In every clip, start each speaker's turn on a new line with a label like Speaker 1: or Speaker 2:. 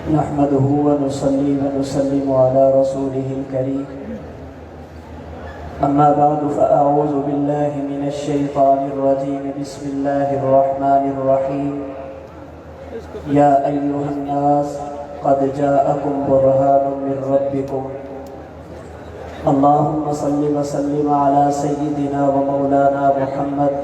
Speaker 1: نحمده ونصلي ونسلم على رسوله الكريم أما بعد فأعوذ بالله من الشيطان الرجيم بسم الله الرحمن الرحيم يا أيها الناس قد جاءكم برهان من ربكم اللهم صل وسلم على سيدنا ومولانا محمد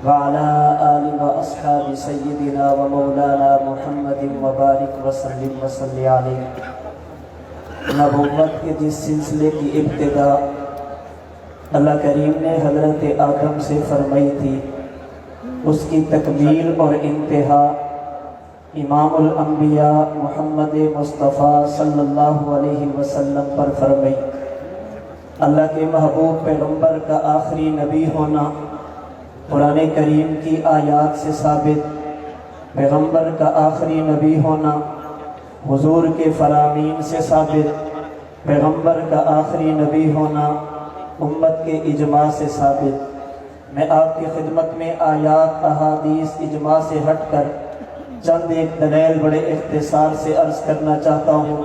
Speaker 1: وعلى آل وأصحاب سيدنا ومولانا محمد وبارك وسلم وصلی علیہ۔ نبوت کے جس سلسلے کی ابتدا اللہ کریم نے حضرت آدم سے فرمائی تھی، اس کی تکمیل اور انتہا امام الانبیاء محمد مصطفیٰ صلی اللہ علیہ وسلم پر فرمائی۔ اللہ کے محبوب پیغمبر کا آخری نبی ہونا قرآن کریم کی آیات سے ثابت، پیغمبر کا آخری نبی ہونا حضور کے فرامین سے ثابت، پیغمبر کا آخری نبی ہونا امت کے اجماع سے ثابت۔ میں آپ کی خدمت میں آیات، احادیث، اجماع سے ہٹ کر چند ایک دلائل بڑے اختصار سے عرض کرنا چاہتا ہوں۔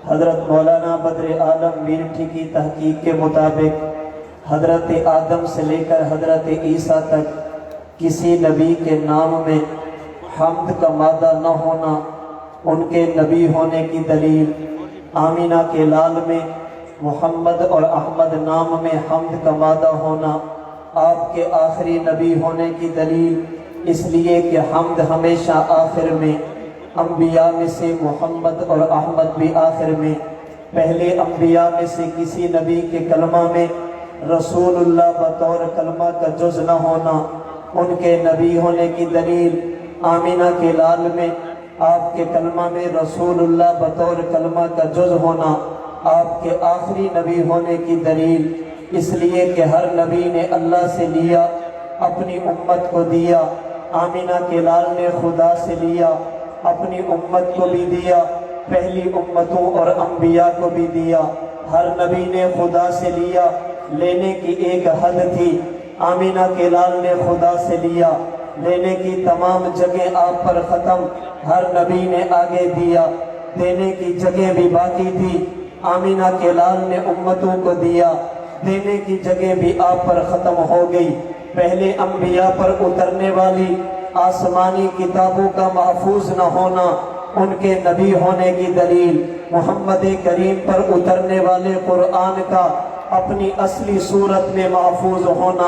Speaker 1: حضرت مولانا بدر عالم میرٹھی کی تحقیق کے مطابق حضرت آدم سے لے کر حضرت عیسیٰ تک کسی نبی کے نام میں حمد کا مادہ نہ ہونا ان کے نبی ہونے کی دلیل، آمینہ کے لال میں محمد اور احمد نام میں حمد کا مادہ ہونا آپ کے آخری نبی ہونے کی دلیل، اس لیے کہ حمد ہمیشہ آخر میں، انبیاء میں سے محمد اور احمد بھی آخر میں، پہلے انبیاء میں سے کسی نبی کے کلمہ میں رسول اللہ بطور کلمہ کا جز نہ ہونا ان کے نبی ہونے کی دلیل، آمینہ کے لال میں آپ کے کلمہ میں رسول اللہ بطور کلمہ کا جز ہونا آپ کے آخری نبی ہونے کی دلیل، اس لیے کہ ہر نبی نے اللہ سے لیا، اپنی امت کو دیا، آمینہ کے لال نے خدا سے لیا، اپنی امت کو بھی دیا، پہلی امتوں اور انبیاء کو بھی دیا۔ ہر نبی نے خدا سے لیا، لینے کی ایک حد تھی، آمینہ کے لال نے خدا سے لیا، لینے کی تمام جگہ آپ پر ختم، ہر نبی نے آگے دیا، دینے کی جگہ بھی باقی تھی، آمینہ کے لال نے امتوں کو دیا، دینے کی جگہ بھی آپ پر ختم ہو گئی۔ پہلے انبیاء پر اترنے والی آسمانی کتابوں کا محفوظ نہ ہونا ان کے نبی ہونے کی دلیل، محمد کریم پر اترنے والے قرآن کا اپنی اصلی صورت میں محفوظ ہونا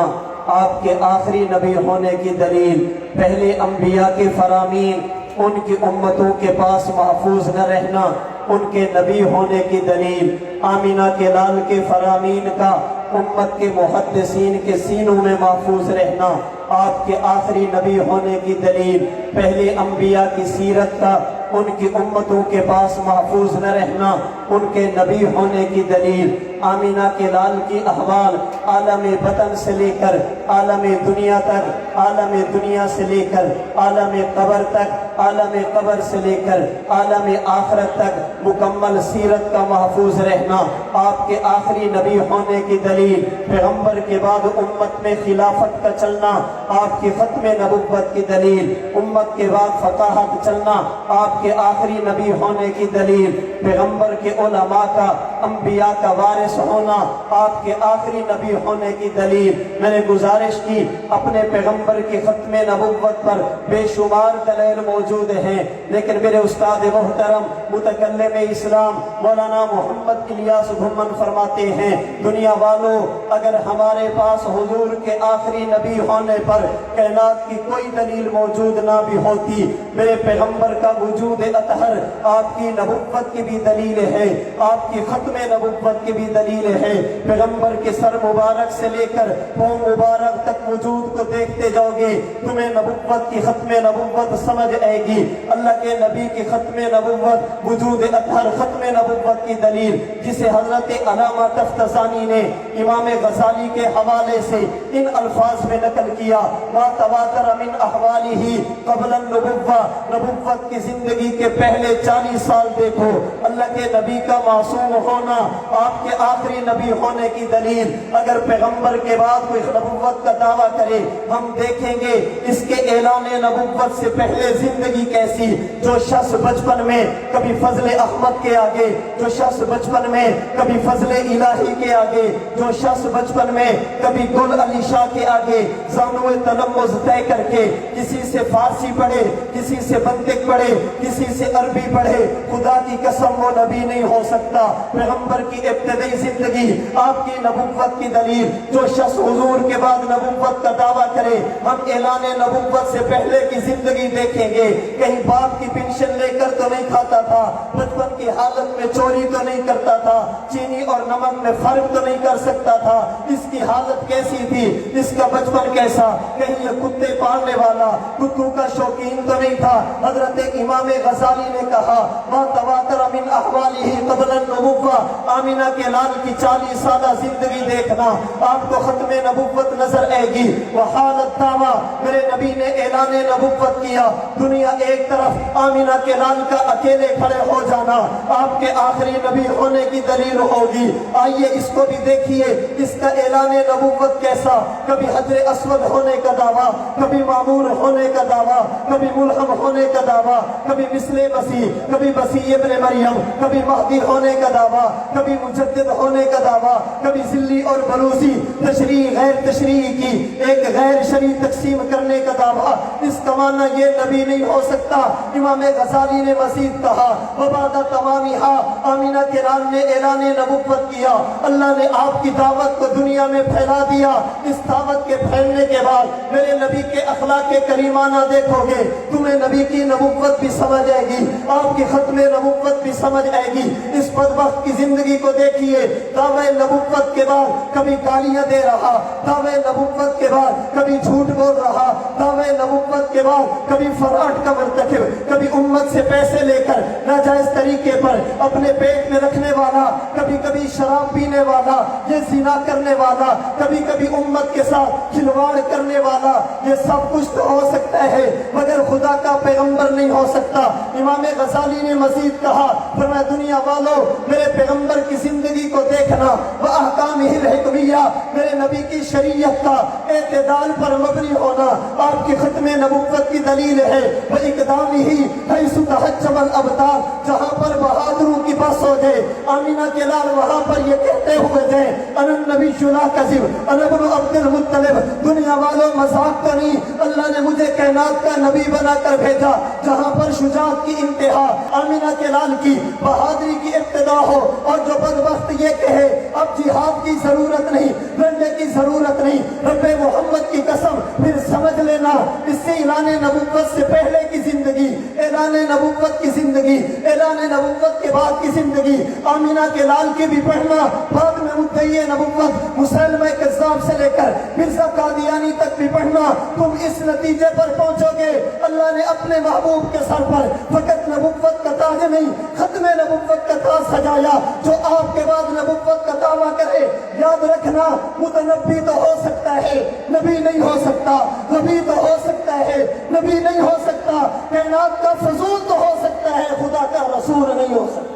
Speaker 1: آپ کے آخری نبی ہونے کی دلیل، پہلے انبیاء کے فرامین ان کی امتوں کے پاس محفوظ نہ رہنا ان کے نبی ہونے کی دلیل، آمینہ کے لال کے فرامین کا امت کے محدثین کے سینوں میں محفوظ رہنا آپ کے آخری نبی ہونے کی دلیل، پہلے انبیاء کی سیرت کا ان کی امتوں کے پاس محفوظ نہ رہنا ان کے نبی ہونے کی دلیل، آمینہ کے لال کی احوال عالم بطن سے لے کر عالم دنیا تک، عالم دنیا سے لے کر عالم قبر تک، عالم قبر سے لے کر عالم آخرت تک مکمل سیرت کا محفوظ رہنا آپ کے آخری نبی ہونے کی دلیل، پیغمبر کے بعد امت میں خلافت کا چلنا آپ کی ختم نبوت کی دلیل، امت کے بعد فقاہت چلنا آپ کے آخری نبی ہونے کی دلیل، پیغمبر کے علماء کا، انبیاء کا وارث ہونا آپ کے آخری نبی ہونے کی دلیل۔ میں نے گزارش کی اپنے پیغمبر کی ختم نبوت پر بے شمار دلائل موجود ہیں، لیکن میرے استاد محترم متکلم اسلام مولانا محمد الیاس بھمن فرماتے ہیں، دنیا والوں اگر ہمارے پاس حضور کے آخری نبی ہونے پر کائنات کی کوئی دلیل موجود نہ بھی ہوتی، میرے پیغمبر کا وجود اطہر آپ کی نبوت کی بھی دلیل ہے، آپ کی ختم نبوت کی بھی دلیل ہے۔ پیغمبر کے سر مبارک سے لے کر پاؤں مبارک تک وجود کو دیکھتے جاؤ گے، تمہیں نبوت کی ختم نبوت سمجھ آئے گی۔ اللہ کے نبی کی ختم نبوت، وجود اطہر ختم نبوت کی دلیل، جسے حضرت علامہ تفتزانی نے امام غزالی کے حوالے سے ان الفاظ میں نقل کیا، ما تواتر من احوالہ قبل النبوہ، نبوت کی زندگی کے پہلے 40 سال دیکھو، اللہ کے نبی نبی کا معصوم ہونا آپ کے آخری نبی ہونے کی دلیل۔ اگر پیغمبر کے بعد کوئی نبوت کا دعویٰ کرے ہم دیکھیں گے اس کے اعلان نبوت سے پہلے زندگی کیسی۔ جو شخص بچپن میں کبھی فضل احمد کے آگے، جو شخص بچپن میں کبھی فضل الہی کے آگے، جو شخص بچپن میں کبھی گل علی شاہ کے آگے زانو تلمذ طے کر کے کسی سے فارسی پڑھے، کسی سے منطق پڑھے، کسی سے عربی پڑھے، خدا کی قسم وہ نبی نہیں ہو سکتا۔ پیغمبر کی ابتدائی زندگی آپ کی نبوت کی دلیل۔ جو شخص حضور کے بعد نبوت کا دعویٰ کرے ہم اعلان نبوت سے پہلے کی زندگی دیکھیں گے۔ کہیں باپ کی پینشن لے کر تو نہیں کھاتا تھا، بچپن کی حالت میں چوری تو نہیں کرتا تھا، چینی اور نمک میں فرق تو نہیں کر سکتا تھا۔ اس کی حالت کیسی تھی، اس کا بچپن کیسا؟ کہیں یہ کتے پالنے والا، کتوں کا شوقین تو نہیں تھا۔ حضرت امام غزالی نے کہا ما تواتر من احوالہ قبل النبوہ، آمینہ کے لال کی 40 سالہ زندگی دیکھنا آپ کو ختم نبوت نظر آئے گی۔ وحالت دعویٰ، میرے نبی نے اعلان نبوت کیا، دنیا ایک طرف، آمینہ کے لال کا اکیلے کھڑے ہو جانا آپ کے آخری نبی ہونے کی دلیل ہوگی۔ آئیے اس کو بھی دیکھیے، اس کا اعلان نبوت کیسا۔ کبھی حجر اسود ہونے کا دعویٰ، کبھی معمور ہونے کا دعویٰ، کبھی ملہم ہونے کا دعویٰ، کبھی مثل مسیح، کبھی مسیح ابن مریم، کبھی مہدی ہونے کا دعویٰ، کبھی مجدد ہونے کا دعویٰ، کبھی ذلی اور بلوزی، تشریح غیر تشریح کی ایک غیر شرعی تقسیم کرنے کا دعویٰ۔ اس کا معنی یہ نبی نہیں ہو سکتا۔ امام غزالی نے مزید کہا وبعد تمامہا، آمینہ کے لال نے اعلان نبوت کیا، اللہ نے آپ کی دعوت کو دنیا میں پھیلا دیا۔ اس دعوت کے پھیلنے کے بعد میرے نبی کے اخلاق کریمانہ دیکھو گے، تمہیں نبی کی نبوت بھی سمجھ آئے گی، آپ کی ختم نبوت بھی سمجھ آئے گی۔ اس بدبخت کی زندگی کو دیکھیے، دعوی نبوت کے بعد کبھی گالیاں دے رہا، دعوی نبوت کے بعد کبھی جھوٹ بول رہا، دعوی نبوت کے بعد کبھی فراڈ کا مرتکب، کبھی امت سے پیسے لے کر ناجائز طریقے پر اپنے پیٹ میں رکھنے والا، کبھی کبھی شراب پینے والا، یہ زنا کرنے والا، کبھی کبھی امت کے ساتھ کھلواڑ کرنے والا۔ یہ سب کچھ تو ہو سکتا ہے مگر خدا کا پیغمبر نہیں ہو سکتا۔ امام غزالی نے مزید کہا فرمایا دنیا والوں میرے پیغمبر کی زندگی کو دیکھنا، وَأَحْكَامِهِ الْحِكْمِيَّةِ، میرے نبی کی شریعت کا اعتدال پر مبنی ہونا آپ کی ختم نبوت کی دلیل ہے۔ وَإِقْدَامِهِ حَيْثُ تَحَجَّبَ الْأَبْطَالُ، جہاں پر بہادروں کی بس ہو جائے، آمینہ کے لال وہاں پر یہ کہتے ہوئے جائیں انا النبی لا کذب انا ابن عبد المطلب، دنیا والوں مذاق تو نہیں، اللہ نے مجھے کائنات کا نبی بنا کر بھیجا۔ جہاں پر شجاعت کی انتہا، آمینہ کے لال کی بہادری کی ابتدا ہو، اور جو بدبخت یہ کہے اب جہاد کی ضرورت نہیں، لڑنے کی ضرورت نہیں، رب محمد کی قسم، پھر سمجھ لینا اس سے اعلان نبوت سے پہلے کی زندگی، اعلان نبوت کی زندگی، اعلان نبوت کے بعد کی زندگی، آمینہ کے لال کی بھی پڑھنا، بعد میں مدعی نبوت مسلمہ کذاب سے لے کر مرزا قادیانی تک بھی پڑھنا، تم اس نتیجے پر پہنچو گے اللہ نے اپنے محبوب کے سر پر فقط نبوت کا تاج نہیں، ختم نبوت کا تاج سجایا۔ جو آپ کے بعد نبوت کا دعویٰ کرے یاد رکھنا متنبی تو ہو سکتا ہے، نبی نہیں ہو سکتا، نبی تو ہو سکتا ہے، نبی نہیں ہو سکتا، کائنات کا فضول تو ہو سکتا ہے، خدا کا رسول نہیں ہو سکتا۔